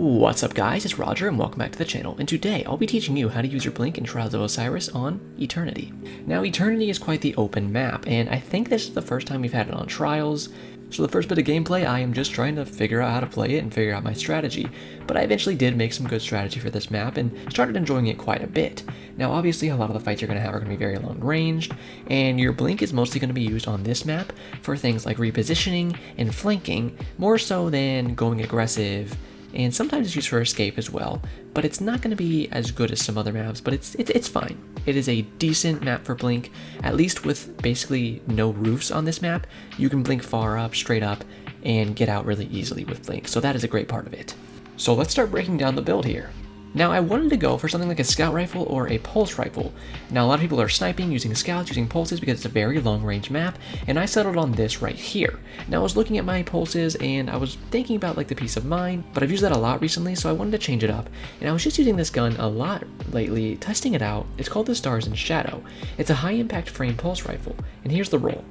What's up guys, it's Roger and welcome back to the channel, and today I'll be teaching you how to use your blink in Trials of Osiris on Eternity. Now Eternity is quite the open map, and I think this is the first time we've had it on Trials, so the first bit of gameplay I am just trying to figure out how to play it and figure out my strategy, but I eventually did make some good strategy for this map and started enjoying it quite a bit. Now obviously a lot of the fights you're going to have are going to be very long ranged, and your blink is mostly going to be used on this map for things like repositioning and flanking, more so than going aggressive, and sometimes it's used for escape as well, but it's not going to be as good as some other maps, but it's fine. It is a decent map for blink, at least with basically no roofs on this map. You can blink far up, straight up, and get out really easily with blink, so that is a great part of it. So let's start breaking down the build here. Now I wanted to go for something like a scout rifle or a pulse rifle. Now a lot of people are sniping, using scouts, using pulses because it's a very long range map, and I settled on this right here. Now I was looking at my pulses and I was thinking about like the peace of mind, but I've used that a lot recently, so I wanted to change it up. And I was just using this gun a lot lately, testing it out. It's called the Stars and Shadow. It's a high impact frame pulse rifle, and here's the roll.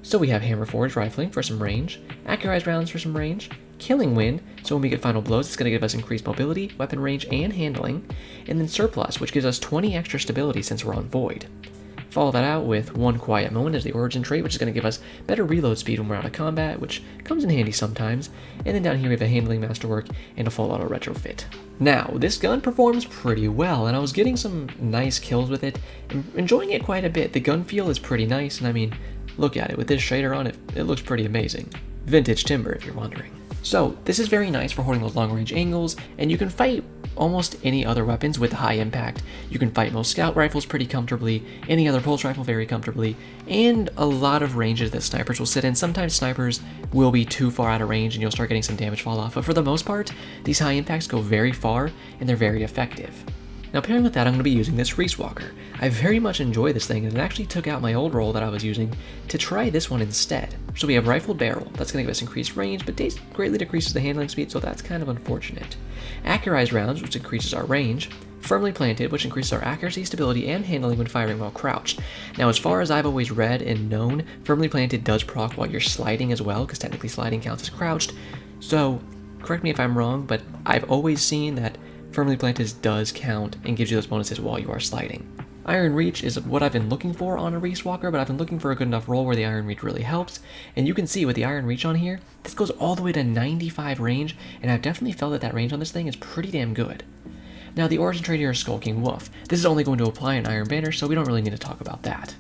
So we have hammer forged rifling for some range, accurized rounds for some range, killing wind, so when we get final blows it's going to give us increased mobility, weapon range, and handling, and then surplus, which gives us 20 extra stability since we're on void. Follow that out with one quiet moment as the origin trait, which is going to give us better reload speed when we're out of combat, which comes in handy sometimes, and then down here we have a handling masterwork and a full auto retrofit. Now, this gun performs pretty well, and I was getting some nice kills with it, and enjoying it quite a bit. The gun feel is pretty nice, and I mean, look at it, with this shader on it, it looks pretty amazing. Vintage timber, if you're wondering. So, this is very nice for holding those long range angles, and you can fight almost any other weapons with high impact. You can fight most scout rifles pretty comfortably, any other pulse rifle very comfortably, and a lot of ranges that snipers will sit in. Sometimes snipers will be too far out of range and you'll start getting some damage fall off, but for the most part, these high impacts go very far and they're very effective. Now pairing with that, I'm going to be using this Reese Walker. I very much enjoy this thing, and it actually took out my old roll that I was using to try this one instead. So we have rifled barrel, that's going to give us increased range, but greatly decreases the handling speed, so that's kind of unfortunate. Accurized rounds, which increases our range. Firmly planted, which increases our accuracy, stability, and handling when firing while crouched. Now as far as I've always read and known, firmly planted does proc while you're sliding as well, because technically sliding counts as crouched. So, correct me if I'm wrong, but I've always seen that firmly planted does count and gives you those bonuses while you are sliding. Iron Reach is what I've been looking for on a Reese Walker, but I've been looking for a good enough roll where the Iron Reach really helps. And you can see with the Iron Reach on here, this goes all the way to 95 range, and I've definitely felt that that range on this thing is pretty damn good. Now the origin trait here is Skulking Wolf. This is only going to apply an Iron Banner, so we don't really need to talk about that.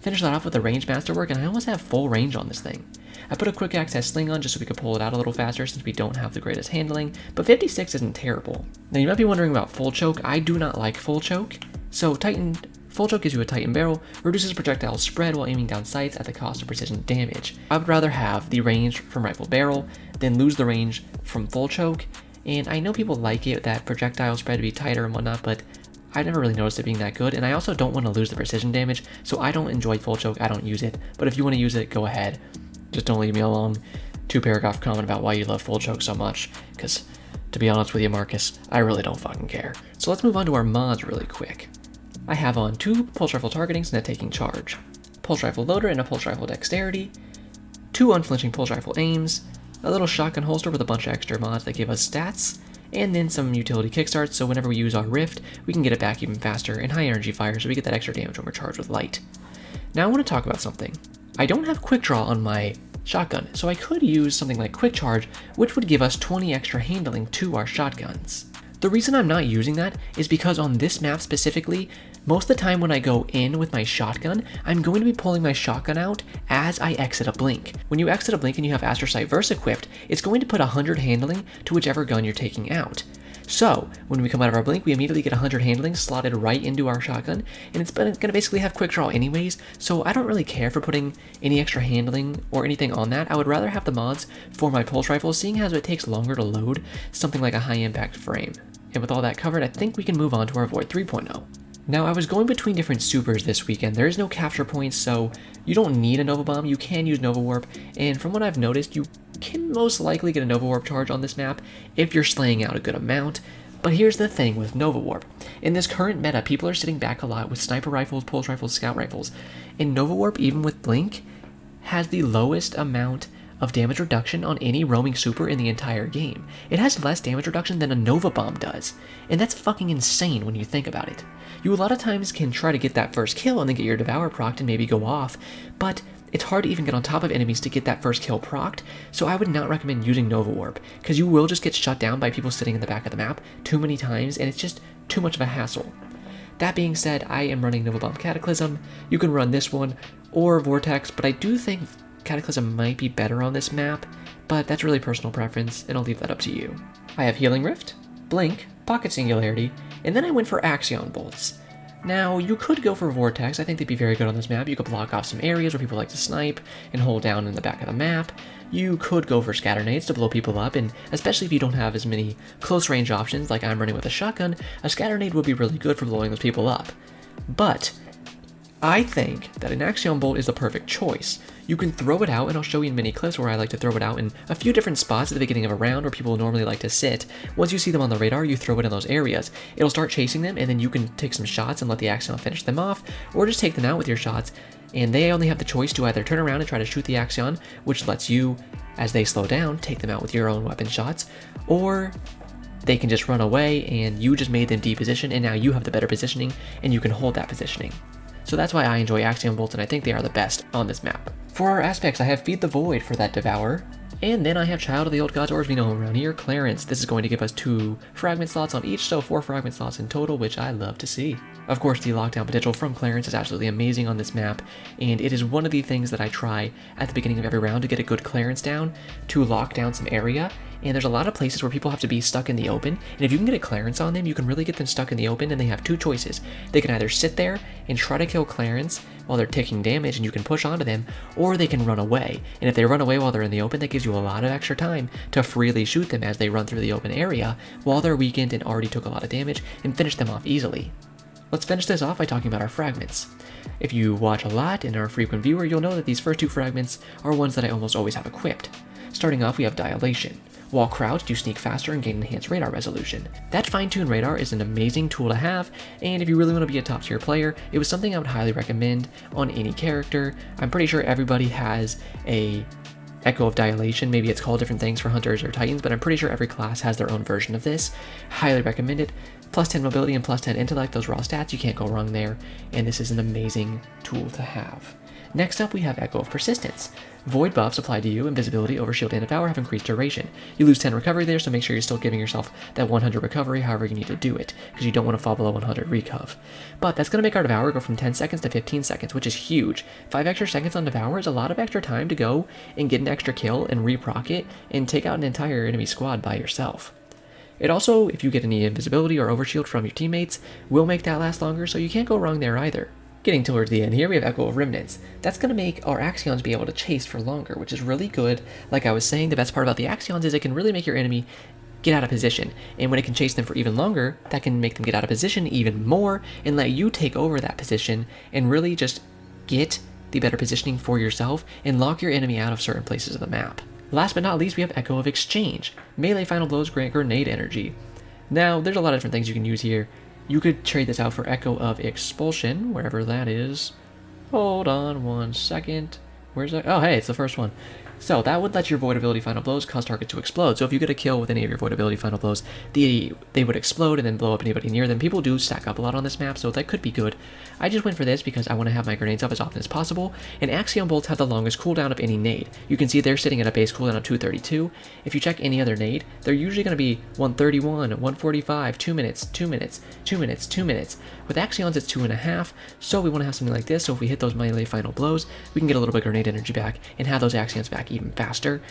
Finish that off with the range masterwork, and I almost have full range on this thing. I put a quick access sling on just so we could pull it out a little faster since we don't have the greatest handling, but 56 isn't terrible. Now you might be wondering about full choke. I do not like full choke. So full choke gives you a Titan barrel, reduces projectile spread while aiming down sights at the cost of precision damage. I would rather have the range from rifled barrel than lose the range from full choke, and I know people like it, that projectile spread to be tighter and whatnot, but I never really noticed it being that good, and I also don't want to lose the precision damage, so I don't enjoy full choke, I don't use it, but if you want to use it, go ahead. Just don't leave me alone. 2-paragraph comment about why you love full choke so much, because to be honest with you, Marcus, I really don't fucking care. So let's move on to our mods really quick. I have on 2 pulse rifle targetings and a taking charge, pulse rifle loader and a pulse rifle dexterity, 2 unflinching pulse rifle aims, a little shotgun holster with a bunch of extra mods that give us stats, and then some utility kickstarts, so whenever we use our rift, we can get it back even faster, and high energy fire, so we get that extra damage when we're charged with light. Now I want to talk about something. I don't have quick draw on my shotgun, so I could use something like quick charge, which would give us 20 extra handling to our shotguns. The reason I'm not using that is because on this map specifically, most of the time when I go in with my shotgun, I'm going to be pulling my shotgun out as I exit a blink. When you exit a blink and you have Astro Sight Verse equipped, it's going to put 100 handling to whichever gun you're taking out. So, when we come out of our blink, we immediately get 100 handling slotted right into our shotgun, and it's going to basically have quick draw anyways, so I don't really care for putting any extra handling or anything on that. I would rather have the mods for my pulse rifle, seeing as it takes longer to load something like a high impact frame. And with all that covered, I think we can move on to our Void 3.0. Now, I was going between different supers this weekend. There is no capture points, so you don't need a Nova Bomb. You can use Nova Warp, and from what I've noticed, you can most likely get a Nova Warp charge on this map if you're slaying out a good amount. But here's the thing with Nova Warp. In this current meta, people are sitting back a lot with sniper rifles, pulse rifles, scout rifles, and Nova Warp, even with Blink, has the lowest amount of damage reduction on any roaming super in the entire game. It has less damage reduction than a Nova Bomb does, and that's fucking insane when you think about it. You a lot of times can try to get that first kill and then get your Devour procced and maybe go off, but it's hard to even get on top of enemies to get that first kill procced, so I would not recommend using Nova Warp, because you will just get shut down by people sitting in the back of the map too many times, and it's just too much of a hassle. That being said, I am running Nova Bomb Cataclysm. You can run this one, or Vortex, but I do think Cataclysm might be better on this map, but that's really personal preference, and I'll leave that up to you. I have Healing Rift, Blink, Pocket Singularity, and then I went for Axion Bolts. Now, you could go for Vortex. I think they'd be very good on this map. You could block off some areas where people like to snipe and hold down in the back of the map. You could go for Scatter Nades to blow people up, and especially if you don't have as many close range options like I'm running with a shotgun, a Scatter Nade would be really good for blowing those people up. But I think that an Axion Bolt is the perfect choice. You can throw it out, and I'll show you in many clips where I like to throw it out in a few different spots at the beginning of a round where people normally like to sit. Once you see them on the radar, you throw it in those areas. It'll start chasing them, and then you can take some shots and let the Axion finish them off, or just take them out with your shots, and they only have the choice to either turn around and try to shoot the Axion, which lets you, as they slow down, take them out with your own weapon shots, or they can just run away, and you just made them deposition, and now you have the better positioning, and you can hold that positioning. So that's why I enjoy Axion Bolts, and I think they are the best on this map. For our aspects, I have Feed the Void for that Devour, and then I have Child of the Old Gods, or as we know him around here, Clarence. This is going to give us 2 fragment slots on each, so 4 fragment slots in total, which I love to see. Of course, the lockdown potential from Clarence is absolutely amazing on this map, and it is one of the things that I try at the beginning of every round to get a good clearance down, to lock down some area, and there's a lot of places where people have to be stuck in the open, and if you can get a clearance on them, you can really get them stuck in the open, and they have 2 choices. They can either sit there and try to kill Clarence while they're taking damage and you can push onto them, or they can run away, and if they run away while they're in the open, that gives you a lot of extra time to freely shoot them as they run through the open area while they're weakened and already took a lot of damage, and finish them off easily. Let's finish this off by talking about our fragments. If you watch a lot and are a frequent viewer, you'll know that these first 2 fragments are ones that I almost always have equipped. Starting off, we have Dilation. While crouched, you sneak faster and gain enhanced radar resolution. That fine-tuned radar is an amazing tool to have, and if you really want to be a top-tier player, it was something I would highly recommend on any character. I'm pretty sure everybody has a Echo of Dilation. Maybe it's called different things for Hunters or Titans, but I'm pretty sure every class has their own version of this. Highly recommend it. Plus 10 mobility and plus 10 intellect, those raw stats, you can't go wrong there, and this is an amazing tool to have. Next up, we have Echo of Persistence. Void buffs applied to you, invisibility, overshield, and power have increased duration. You lose 10 recovery there, so make sure you're still giving yourself that 100 recovery however you need to do it, because you don't want to fall below 100 recov. But that's going to make our Devour go from 10 seconds to 15 seconds, which is huge. 5 extra seconds on Devour is a lot of extra time to go and get an extra kill and re-proc it and take out an entire enemy squad by yourself. It also, if you get any invisibility or overshield from your teammates, will make that last longer, so you can't go wrong there either. Getting towards the end here, we have Echo of Remnants. That's going to make our Axions be able to chase for longer, which is really good. Like I was saying, the best part about the Axions is it can really make your enemy get out of position, and when it can chase them for even longer, that can make them get out of position even more, and let you take over that position, and really just get the better positioning for yourself, and lock your enemy out of certain places of the map. Last but not least, we have Echo of Exchange. Melee final blows grant grenade energy. Now, there's a lot of different things you can use here. You could trade this out for Echo of Expulsion, wherever that is. Hold on 1 second. Where's that? Oh, hey, it's the first one. So that would let your Void Ability Final Blows cause targets to explode. So if you get a kill with any of your Void Ability Final Blows, they would explode and then blow up anybody near them. People do stack up a lot on this map, so that could be good. I just went for this because I want to have my grenades up as often as possible, and Axion Bolts have the longest cooldown of any nade. You can see they're sitting at a base cooldown of 232. If you check any other nade, they're usually going to be 131, 145, 2 minutes, 2 minutes, 2 minutes, 2 minutes. With Axions, it's 2.5, so we want to have something like this, so if we hit those melee final blows, we can get a little bit of grenade energy back and have those Axions back even faster.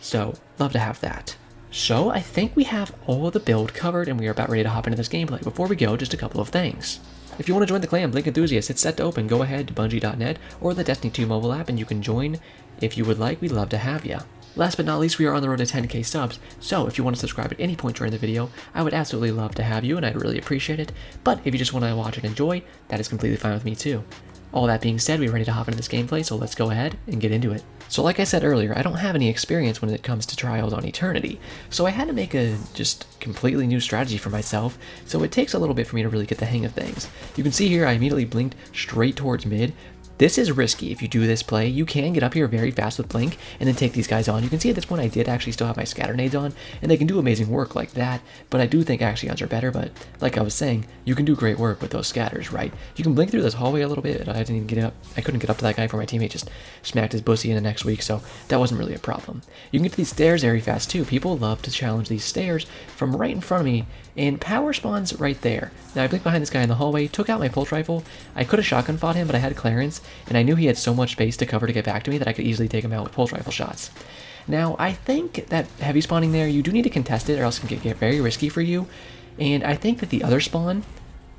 So, love to have that. So, I think we have all of the build covered, and we are about ready to hop into this gameplay. Before we go, just a couple of things. If you want to join the clan, Blink Enthusiasts, it's set to open. Go ahead to Bungie.net or the Destiny 2 mobile app, and you can join if you would like. We'd love to have you. Last but not least, we are on the road to 10k subs, so if you want to subscribe at any point during the video, I would absolutely love to have you, and I'd really appreciate it. But if you just want to watch and enjoy, that is completely fine with me too. All that being said, we're ready to hop into this gameplay, so let's go ahead and get into it. So like I said earlier, I don't have any experience when it comes to Trials on Eternity, so I had to make a just completely new strategy for myself, so it takes a little bit for me to really get the hang of things. You can see here I immediately blinked straight towards mid, This is risky if you do this play. You can get up here very fast with Blink and then take these guys on. You can see at this point I did actually still have my scatter nades on, and they can do amazing work like that, but I do think Axions are better. But like I was saying, you can do great work with those scatters, right? You can blink through this hallway a little bit. I didn't even get up. I couldn't get up to that guy before my teammate just smacked his bussy in the next week, so that wasn't really a problem. You can get to these stairs very fast too. People love to challenge these stairs from right in front of me, and power spawns right there. Now I blinked behind this guy in the hallway, took out my pulse rifle. I could have shotgun fought him, but I had clearance, and I knew he had so much space to cover to get back to me that I could easily take him out with pulse rifle shots. Now I think that heavy spawning there, you do need to contest it or else it can get very risky for you, and I think that the other spawn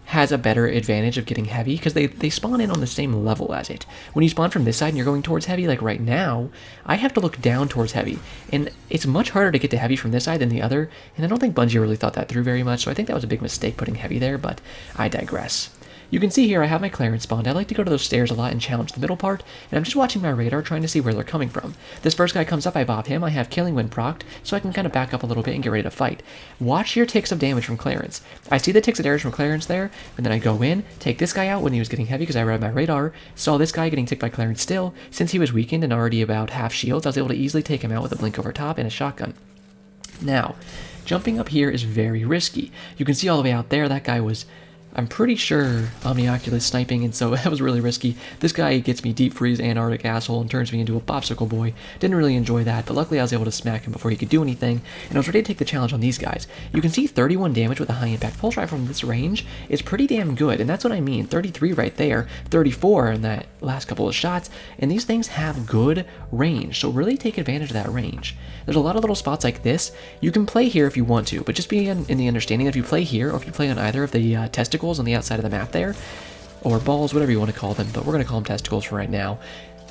has a better advantage of getting heavy because they spawn in on the same level as it. When you spawn from this side and you're going towards heavy, like right now, I have to look down towards heavy, and it's much harder to get to heavy from this side than the other, and I don't think Bungie really thought that through very much, so I think that was a big mistake putting heavy there, but I digress. You can see here I have my clearance spawned. I like to go to those stairs a lot and challenge the middle part, and I'm just watching my radar trying to see where they're coming from. This first guy comes up, I bop him, I have killing when procced, so I can kind of back up a little bit and get ready to fight. Watch your ticks of damage from clearance. I see the ticks of damage from clearance there, and then I go in, take this guy out when he was getting heavy because I read my radar, saw this guy getting ticked by clearance still. Since he was weakened and already about half shields, I was able to easily take him out with a blink over top and a shotgun. Now, jumping up here is very risky. You can see all the way out there, that guy was, I'm pretty sure, Omnioculus sniping, and so that was really risky. This guy gets me deep freeze Antarctic asshole and turns me into a popsicle boy. Didn't really enjoy that, but luckily I was able to smack him before he could do anything, and I was ready to take the challenge on these guys. You can see 31 damage with a high impact pulse rifle from this range is pretty damn good, and that's what I mean. 33 right there, 34 in that last couple of shots, and these things have good range, so really take advantage of that range. There's a lot of little spots like this. You can play here if you want to, but just be in the understanding that if you play here, or if you play on either of the testicles on the outside of the map there, or balls, whatever you want to call them, but we're going to call them testicles for right now.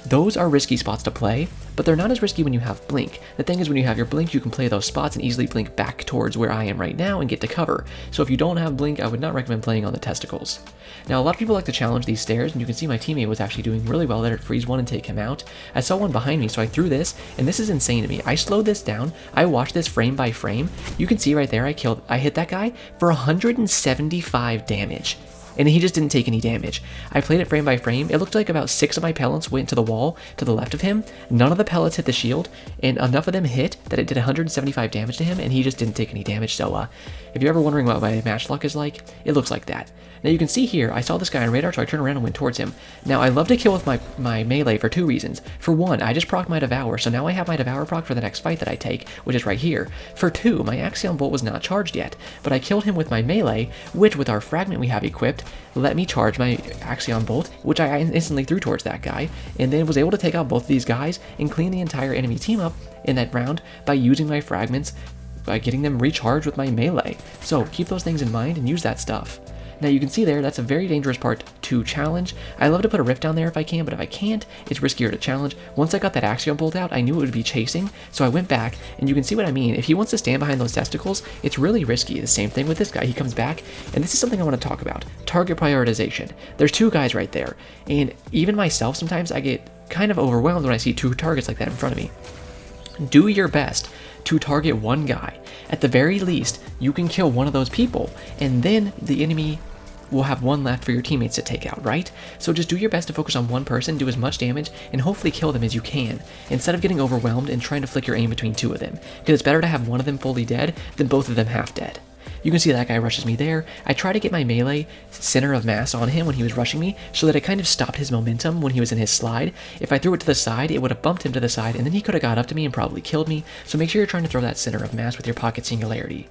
Those are risky spots to play, but they're not as risky when you have blink. The thing is, when you have your blink, you can play those spots and easily blink back towards where I am right now and get to cover. So if you don't have blink, I would not recommend playing on the testicles. Now, a lot of people like to challenge these stairs, and you can see my teammate was actually doing really well there to freeze one and take him out. I saw one behind me, so I threw this, and this is insane to me. I slowed this down. I watched this frame by frame. You can see right there, I hit that guy for 175 damage. And he just didn't take any damage. I played it frame by frame. It looked like about 6 of my pellets went to the wall to the left of him. None of the pellets hit the shield, and enough of them hit that it did 175 damage to him, and he just didn't take any damage. So if you're ever wondering what my match luck is like, it looks like that. Now you can see here, I saw this guy on radar, so I turned around and went towards him. Now I love to kill with my melee for 2 reasons. For 1, I just procced my Devour, so now I have my Devour proc for the next fight that I take, which is right here. For 2, my Axion Bolt was not charged yet, but I killed him with my melee, which with our fragment we have equipped, let me charge my Axion Bolt, which I instantly threw towards that guy, and then was able to take out both of these guys and clean the entire enemy team up in that round by using my fragments, by getting them recharged with my melee. So keep those things in mind and use that stuff. Now you can see there, that's a very dangerous part to challenge. I love to put a rift down there if I can, but if I can't, it's riskier to challenge. Once I got that Axion Bolt out, I knew it would be chasing, so I went back, and you can see what I mean. If he wants to stand behind those testicles, it's really risky. The same thing with this guy. He comes back, and this is something I want to talk about. Target prioritization. There's 2 guys right there, and even myself, sometimes I get kind of overwhelmed when I see 2 targets like that in front of me. Do your best to target 1 guy. At the very least, you can kill one of those people, and then the enemy will have 1 left for your teammates to take out, right? So just do your best to focus on 1 person, do as much damage, and hopefully kill them as you can, instead of getting overwhelmed and trying to flick your aim between 2 of them, because it's better to have 1 of them fully dead than both of them half dead. You can see that guy rushes me there. I try to get my melee center of mass on him when he was rushing me, so that it kind of stopped his momentum when he was in his slide. If I threw it to the side, it would have bumped him to the side, and then he could have got up to me and probably killed me, so make sure you're trying to throw that center of mass with your pocket singularity.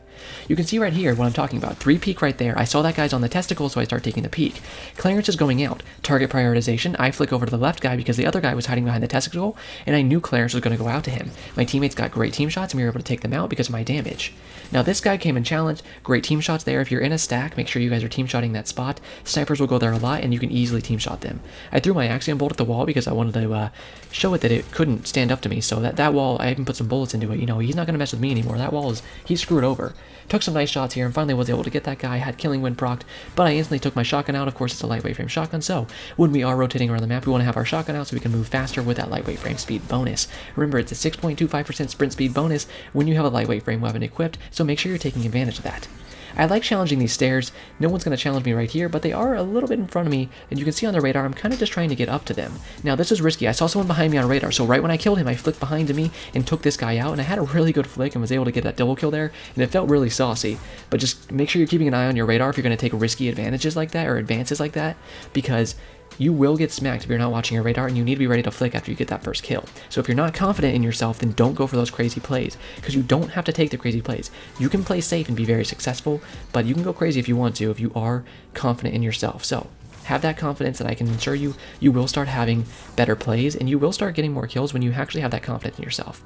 You can see right here what I'm talking about. 3 peek right there. I saw that guy's on the testicle, so I start taking the peek. Clearance is going out. Target prioritization. I flick over to the left guy because the other guy was hiding behind the testicle, and I knew clearance was going to go out to him. My teammates got great team shots, and we were able to take them out because of my damage. Now this guy came and challenged. Great team shots there. If you're in a stack, make sure you guys are team shotting that spot. Snipers will go there a lot, and you can easily team shot them. I threw my Axion Bolt at the wall because I wanted to show it that it couldn't stand up to me, so that wall, I even put some bullets into it. You know, he's not going to mess with me anymore. That wall he's screwed over. Took some nice shots here and finally was able to get that guy. Had killing when procced, but I instantly took my shotgun out. Of course, it's a lightweight frame shotgun, so when we are rotating around the map, we want to have our shotgun out so we can move faster with that lightweight frame speed bonus. Remember, it's a 6.25% sprint speed bonus when you have a lightweight frame weapon equipped, so make sure you're taking advantage of that. I like challenging these stairs. No one's going to challenge me right here, but they are a little bit in front of me, and you can see on the radar, I'm kind of just trying to get up to them. Now, this is risky. I saw someone behind me on radar, so right when I killed him, I flicked behind me and took this guy out, and I had a really good flick and was able to get that double kill there, and it felt really saucy. But just make sure you're keeping an eye on your radar if you're going to take risky advantages like that, or advances like that, because you will get smacked if you're not watching your radar, and you need to be ready to flick after you get that first kill. So if you're not confident in yourself, then don't go for those crazy plays, because you don't have to take the crazy plays. You can play safe and be very successful, but you can go crazy if you want to, if you are confident in yourself. So have that confidence, and I can assure you, you will start having better plays, and you will start getting more kills when you actually have that confidence in yourself.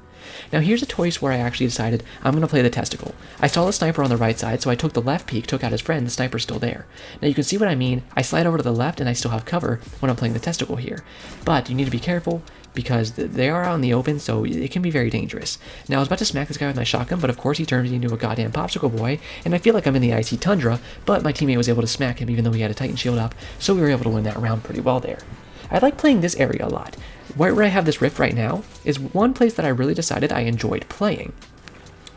Now here's a choice where I actually decided I'm going to play the testicle. I saw the sniper on the right side, so I took the left peek, took out his friend, the sniper's still there. Now you can see what I mean. I slide over to the left and I still have cover when I'm playing the testicle here. But you need to be careful, because they are out in the open, so it can be very dangerous. Now, I was about to smack this guy with my shotgun, but of course he turns me into a goddamn popsicle boy, and I feel like I'm in the icy tundra, but my teammate was able to smack him even though he had a Titan shield up, so we were able to win that round pretty well there. I like playing this area a lot. Where I have this rift right now is one place that I really decided I enjoyed playing.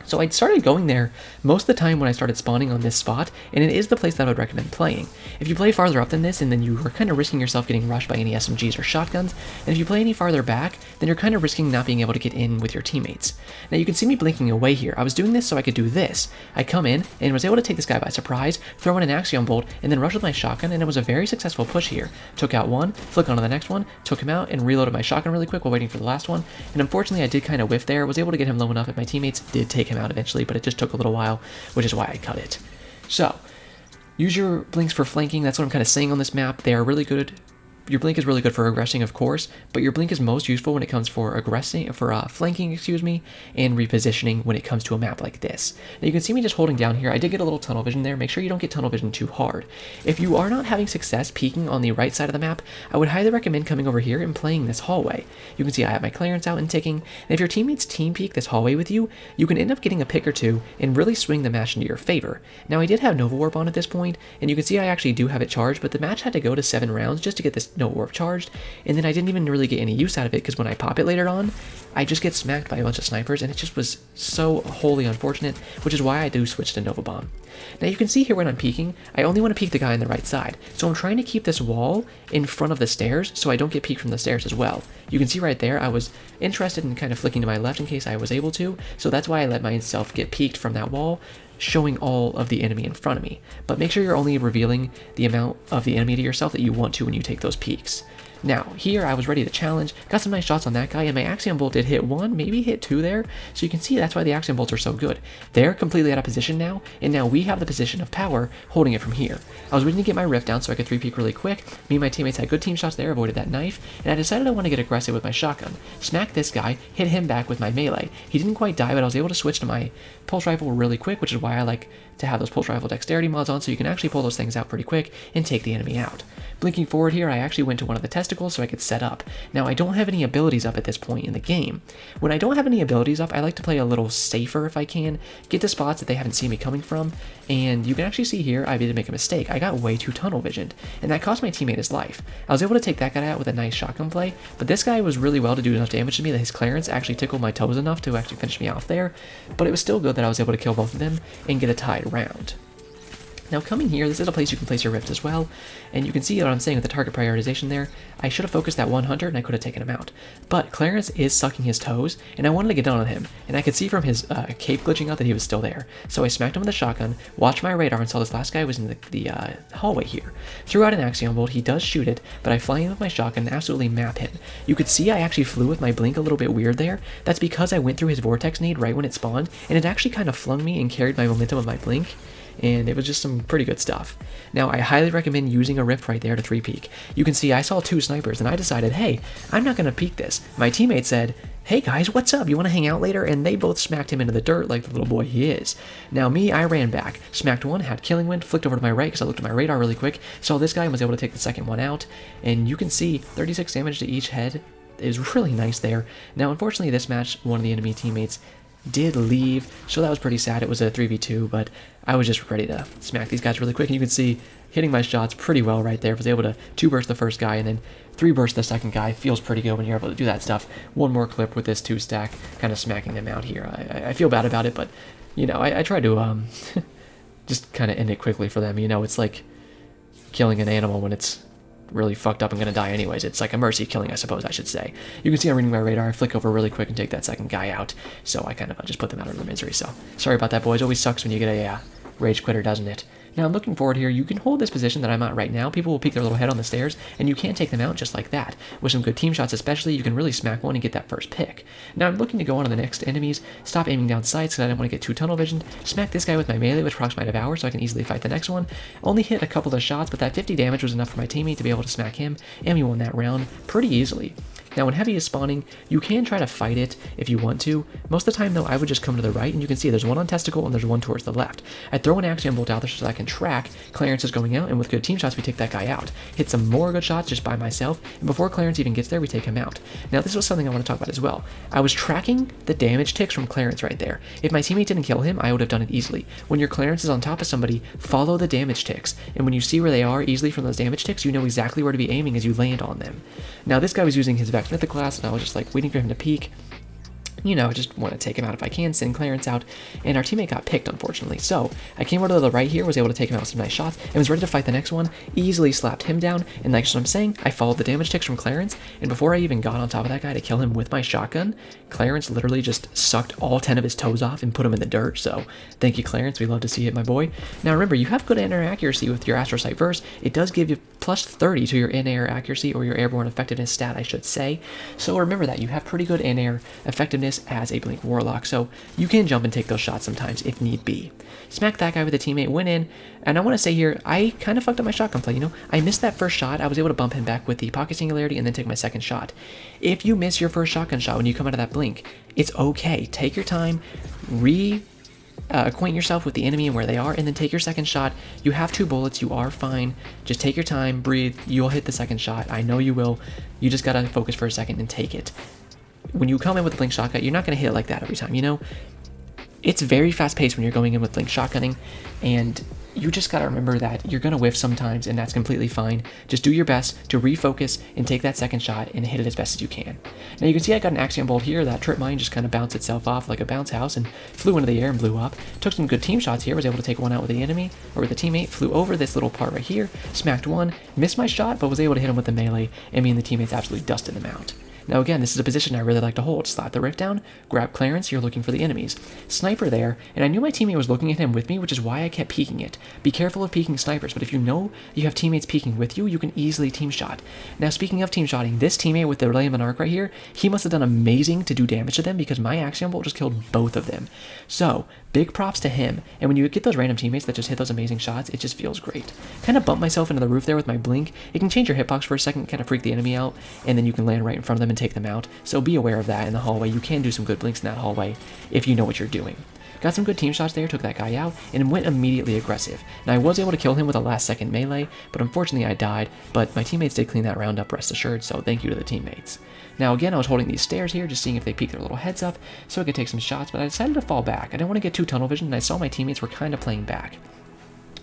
So I started going there most of the time when I started spawning on this spot, and it is the place that I would recommend playing. If you play farther up than this, and then you are kind of risking yourself getting rushed by any SMGs or shotguns, and if you play any farther back, then you're kind of risking not being able to get in with your teammates. Now you can see me blinking away here. I was doing this so I could do this. I come in and was able to take this guy by surprise, throw in an Axiom Bolt, and then rush with my shotgun, and it was a very successful push here. Took out one, flick onto the next one, took him out, and reloaded my shotgun really quick while waiting for the last one, and unfortunately I did kind of whiff there. Was able to get him low enough, and my teammates did take him out eventually, but it just took a little while, which is why I cut it. So, use your blinks for flanking. That's what I'm kind of saying on this map. They are really good. Your blink is really good for aggressing, of course, but your blink is most useful when it comes for flanking, and repositioning when it comes to a map like this. Now you can see me just holding down here. I did get a little tunnel vision there. Make sure you don't get tunnel vision too hard. If you are not having success peeking on the right side of the map, I would highly recommend coming over here and playing this hallway. You can see I have my clearance out and ticking, and if your teammates team peek this hallway with you, you can end up getting a pick or two and really swing the match into your favor. Now I did have Nova Warp on at this point, and you can see I actually do have it charged, but the match had to go to 7 rounds just to get this Nova Warp charged, and then I didn't even really get any use out of it, because when I pop it later on, I just get smacked by a bunch of snipers, and it just was so wholly unfortunate, which is why I do switch to Nova Bomb. Now you can see here when I'm peeking, I only want to peek the guy on the right side, so I'm trying to keep this wall in front of the stairs so I don't get peeked from the stairs as well. You can see right there, I was interested in kind of flicking to my left in case I was able to, so that's why I let myself get peeked from that wall, showing all of the enemy in front of me. But make sure you're only revealing the amount of the enemy to yourself that you want to when you take those peeks. Now, here I was ready to challenge, got some nice shots on that guy, and my Axiom Bolt did hit 1, maybe hit 2 there, so you can see that's why the Axiom Bolts are so good. They're completely out of position now, and now we have the position of power holding it from here. I was waiting to get my rift down so I could 3-peek really quick. Me and my teammates had good team shots there, avoided that knife, and I decided I want to get aggressive with my shotgun. Smack this guy, hit him back with my melee. He didn't quite die, but I was able to switch to my pulse rifle really quick, which is why I like to have those pulse rifle dexterity mods on, so you can actually pull those things out pretty quick and take the enemy out. Blinking forward here, I actually went to one of the testicles so I could set up. Now, I don't have any abilities up at this point in the game. When I don't have any abilities up, I like to play a little safer if I can, get to spots that they haven't seen me coming from, and you can actually see here I did make a mistake. I got way too tunnel visioned, and that cost my teammate his life. I was able to take that guy out with a nice shotgun play, but this guy was really well to do enough damage to me that his clearance actually tickled my toes enough to actually finish me off there, but it was still good that I was able to kill both of them and get a tied round. Now coming here, this is a place you can place your rift as well, and you can see what I'm saying with the target prioritization there. I should have focused that one hunter and I could have taken him out. But Clarence is sucking his toes, and I wanted to get down on him, and I could see from his cape glitching out that he was still there. So I smacked him with a shotgun, watched my radar, and saw this last guy was in the hallway here. Threw out an Axiom Bolt, he does shoot it, but I fly in with my shotgun and absolutely map him. You could see I actually flew with my blink a little bit weird there. That's because I went through his vortex nade right when it spawned, and it actually kind of flung me and carried my momentum of my blink, and it was just some pretty good stuff. Now, I highly recommend using a rift right there to 3-peek. You can see I saw 2 snipers, and I decided, hey, I'm not going to peek this. My teammate said, hey guys, what's up? You want to hang out later? And they both smacked him into the dirt like the little boy he is. Now me, I ran back, smacked one, had killing wind, flicked over to my right because I looked at my radar really quick, saw this guy and was able to take the second one out, and you can see 36 damage to each head is really nice there. Now, unfortunately, this match, one of the enemy teammates did leave, so that was pretty sad. It was a 3v2, but I was just ready to smack these guys really quick, and you can see hitting my shots pretty well right there. I was able to 2-burst the first guy and then 3-burst the second guy. Feels pretty good when you're able to do that stuff. One more clip with this 2-stack, kind of smacking them out here. I feel bad about it, but, you know, I try to just kind of end it quickly for them. You know, it's like killing an animal when it's really fucked up and gonna die anyways. It's like a mercy killing, I suppose I should say. You can see I'm reading my radar. I flick over really quick and take that second guy out. So I kind of just put them out of their misery. So sorry about that, boys. Always sucks when you get a rage quitter, doesn't it? Now, looking forward here, you can hold this position that I'm at right now. People will peek their little head on the stairs, and you can take them out just like that. With some good team shots especially, you can really smack one and get that first pick. Now, I'm looking to go on to the next enemies, stop aiming down sights because I don't want to get too tunnel visioned, smack this guy with my melee, which procs my devour, so I can easily fight the next one. Only hit a couple of shots, but that 50 damage was enough for my teammate to be able to smack him, and we won that round pretty easily. Now, when heavy is spawning, you can try to fight it if you want to. Most of the time, though, I would just come to the right, and you can see there's one on Testicle and there's one towards the left. I throw an Axiom Bolt out there so that I can track Clarence is going out, and with good team shots, we take that guy out. Hit some more good shots just by myself, and before Clarence even gets there, we take him out. Now, this was something I want to talk about as well. I was tracking the damage ticks from Clarence right there. If my teammate didn't kill him, I would have done it easily. When your Clarence is on top of somebody, follow the damage ticks, and when you see where they are easily from those damage ticks, you know exactly where to be aiming as you land on them. Now, this guy was using his Vex Mythic class, and I was just like waiting for him to peek. You know, just want to take him out if I can, send Clarence out, and our teammate got picked, unfortunately. So, I came over to the right here, was able to take him out with some nice shots, and was ready to fight the next one, easily slapped him down, and like what I'm saying, I followed the damage ticks from Clarence, and before I even got on top of that guy to kill him with my shotgun, Clarence literally just sucked all 10 of his toes off and put him in the dirt, so thank you, Clarence, we love to see it, my boy. Now remember, you have good in-air accuracy with your Astro Sight Verse. It does give you plus 30 to your in-air accuracy, or your airborne effectiveness stat, I should say, so remember that, you have pretty good in-air effectiveness as a Blink Warlock, so you can jump and take those shots sometimes if need be. Smack that guy with a teammate, went in, and I want to say here, I kind of fucked up my shotgun play, you know? I missed that first shot, I was able to bump him back with the Pocket Singularity and then take my second shot. If you miss your first shotgun shot when you come out of that blink, it's okay. Take your time, acquaint yourself with the enemy and where they are, and then take your second shot. You have 2 bullets, you are fine. Just take your time, breathe, you'll hit the second shot. I know you will. You just gotta focus for a second and take it. When you come in with the Blink Shotgun, you're not going to hit it like that every time, you know? It's very fast-paced when you're going in with Blink Shotgunning, and you just got to remember that you're going to whiff sometimes, and that's completely fine. Just do your best to refocus and take that second shot and hit it as best as you can. Now you can see I got an Axiom Bolt here. That Trip Mine just kind of bounced itself off like a bounce house and flew into the air and blew up. Took some good team shots here, was able to take one out with the enemy, or with a teammate, flew over this little part right here, smacked one, missed my shot, but was able to hit him with the melee, and me and the teammates absolutely dusted them out. Now again, this is a position I really like to hold. Slap the rift down, grab Clarence, you're looking for the enemies. Sniper there, and I knew my teammate was looking at him with me, which is why I kept peeking it. Be careful of peeking snipers, but if you know you have teammates peeking with you, you can easily team shot. Now speaking of team shotting, this teammate with the Relay of an Arc right here, he must have done amazing to do damage to them because my Axiom Bolt just killed both of them. So, big props to him, and when you get those random teammates that just hit those amazing shots, it just feels great. Kind of bumped myself into the roof there with my blink. It can change your hitbox for a second, kind of freak the enemy out, and then you can land right in front of them and take them out. So be aware of that in the hallway. You can do some good blinks in that hallway if you know what you're doing. Got some good team shots there, took that guy out, and went immediately aggressive. Now I was able to kill him with a last second melee, but unfortunately I died, but my teammates did clean that round up, rest assured, so thank you to the teammates. Now again, I was holding these stairs here, just seeing if they peek their little heads up, so I could take some shots, but I decided to fall back. I didn't want to get too tunnel vision, and I saw my teammates were kind of playing back.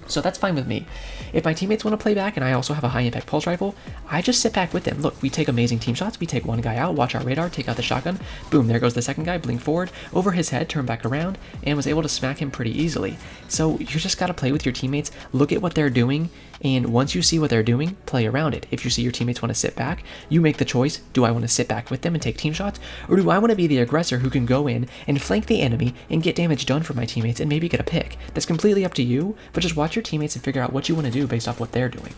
So that's fine with me. If my teammates want to play back and I also have a high impact pulse rifle, I just sit back with them. Look, we take amazing team shots, we take one guy out, watch our radar, take out the shotgun, boom, there goes the second guy, blink forward, over his head, turn back around, and was able to smack him pretty easily. So you just gotta play with your teammates, look at what they're doing, and once you see what they're doing, play around it. If you see your teammates want to sit back, you make the choice, do I want to sit back with them and take team shots, or do I want to be the aggressor who can go in and flank the enemy and get damage done for my teammates and maybe get a pick? That's completely up to you, but just watch your teammates and figure out what you want to do based off what they're doing.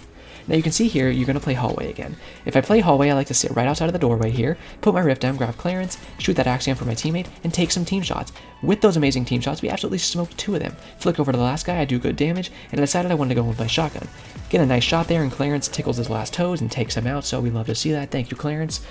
Now you can see here, you're going to play hallway again. If I play hallway, I like to sit right outside of the doorway here, put my rift down, grab Clarence, shoot that Axiom for my teammate, and take some team shots. With those amazing team shots, we absolutely smoked 2 of them. Flick over to the last guy, I do good damage, and I decided I wanted to go with my shotgun. Get a nice shot there, and Clarence tickles his last toes and takes him out, so we love to see that. Thank you, Clarence.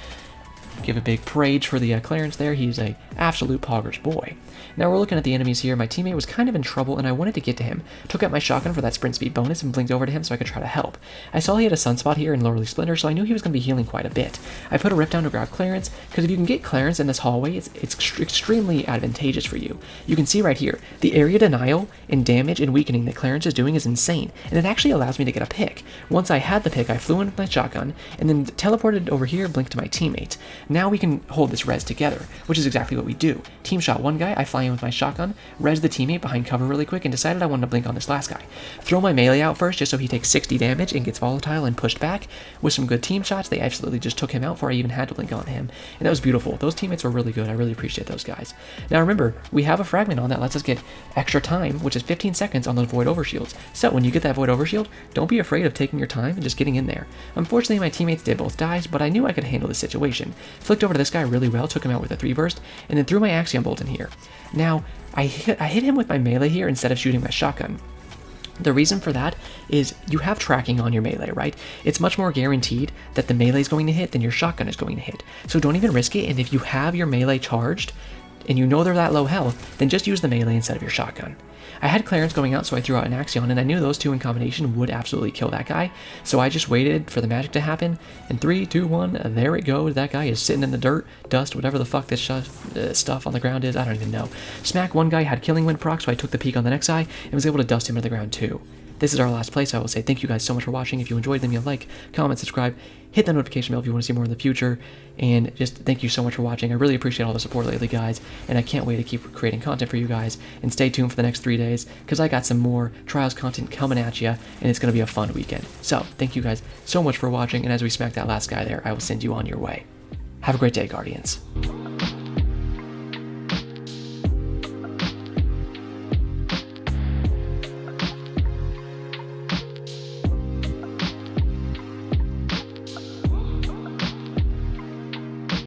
Give a big praise for the Clarence there. He's a absolute poggers boy. Now we're looking at the enemies here. My teammate was kind of in trouble, and I wanted to get to him. Took out my shotgun for that sprint speed bonus and blinked over to him so I could try to help. I saw he had a sunspot here in Lowerly Splinter, so I knew he was going to be healing quite a bit. I put a rift down to grab Clarence, because if you can get Clarence in this hallway, it's extremely advantageous for you. You can see right here, the area denial and damage and weakening that Clarence is doing is insane, and it actually allows me to get a pick. Once I had the pick, I flew in with my shotgun, and then teleported over here, blinked to my teammate. Now now we can hold this res together, which is exactly what we do. Team shot one guy, I fly in with my shotgun, res the teammate behind cover really quick, and decided I wanted to blink on this last guy. Throw my melee out first just so he takes 60 damage and gets volatile and pushed back. With some good team shots, they absolutely just took him out before I even had to blink on him. And that was beautiful. Those teammates were really good. I really appreciate those guys. Now remember, we have a fragment on that lets us get extra time, which is 15 seconds on those void overshields. So when you get that void overshield, don't be afraid of taking your time and just getting in there. Unfortunately, my teammates did both dies, but I knew I could handle the situation. Flicked over to this guy really well, took him out with a 3 burst, and then threw my Axiom Bolt in here. Now, I hit him with my melee here instead of shooting my shotgun. The reason for that is you have tracking on your melee, right? It's much more guaranteed that the melee is going to hit than your shotgun is going to hit. So don't even risk it, and if you have your melee charged, and you know they're that low health, then just use the melee instead of your shotgun. I had Clarence going out, so I threw out an Axion, and I knew those two in combination would absolutely kill that guy, so I just waited for the magic to happen, and 3, 2, 1, there it goes. That guy is sitting in the dirt, dust, whatever the fuck this stuff on the ground is, I don't even know. Smack one guy had Killing Wind proc, so I took the peek on the next guy, and was able to dust him to the ground too. This is our last play, so I will say thank you guys so much for watching. If you enjoyed them, like, comment, subscribe, hit that notification bell if you want to see more in the future, and just thank you so much for watching. I really appreciate all the support lately, guys, and I can't wait to keep creating content for you guys, and stay tuned for the next 3 days, because I got some more Trials content coming at you, and it's going to be a fun weekend. So, thank you guys so much for watching, and as we smack that last guy there, I will send you on your way. Have a great day, Guardians.